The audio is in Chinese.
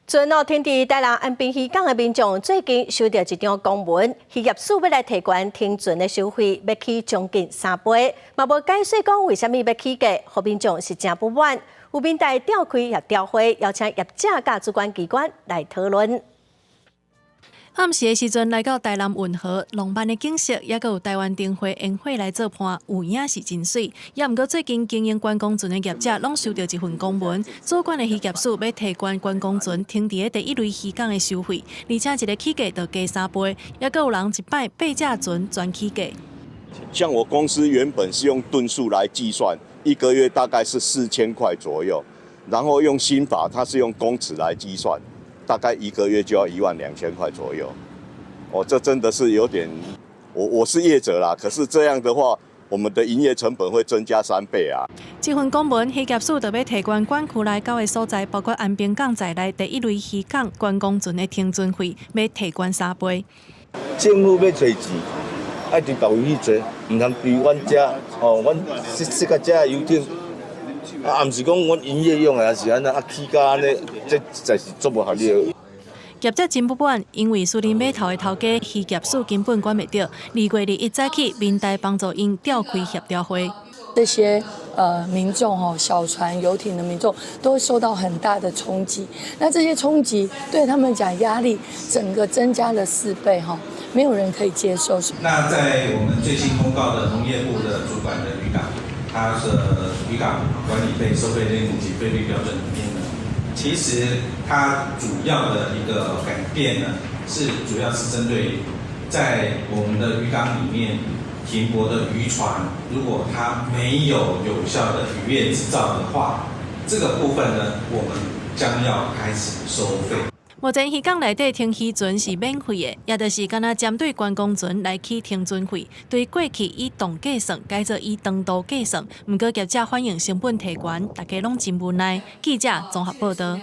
昨天天地台南安平渔港的民众最近收到一张公文，渔业署要来提悬停船的收费，要起将近3倍，嘛无解释讲为虾米要起价，互民众是真不满。有民代召开业调会，邀请业者甲主管机关来讨论。暗时的时阵，来到台南运河浪漫的景色，也有台湾灯会宴会来做伴，有影是真水。也毋过最近经营观光船的业者，拢收到一份公文，主管的渔业署要提悬观光船停伫第一类渔港的收费，而且一个起价就加3倍，也有人一摆8架船全起价。像我公司原本是用吨数来计算，一个月大概是4000块左右，然后用新法，它是用公尺来计算。大概一个月就要12000块左右，这真的是有点，我是业者啦，可是这样的话，我们的营业成本会增加3倍啊。这份公文，渔业署就要提悬管区内9个所在，包括安平港在内第一类渔港观光船的停船费，要提悬3倍。政府要找钱，爱伫别位去做，唔通对阮遮，阮适合遮游艇。毋是讲阮营业用的，还是安那起价安尼，这实在是做无合理。业者真不满，因为苏林码头的头家渔业署根本管袂到。2月21早起，民代帮助因召开协调会。这些民众小船游艇的民众都会受到很大的冲击。那这些冲击对他们讲压力，整个增加了4倍没有人可以接受。那在我们最新公告的农业部的主管的渔港。它的渔港管理费、收费类目及费率标准里面呢，其实它主要的一个改变呢，主要是针对在我们的渔港里面停泊的渔船，如果它没有有效的渔业执照的话，这个部分呢，我们将要开始收费。目前渔港内底停渔船是免费的，也就是干那针对观光船来起停船费，对过去以吨计算，改做以吨度计算。不过业者反映成本提悬，大家拢真无奈。记者综合报道。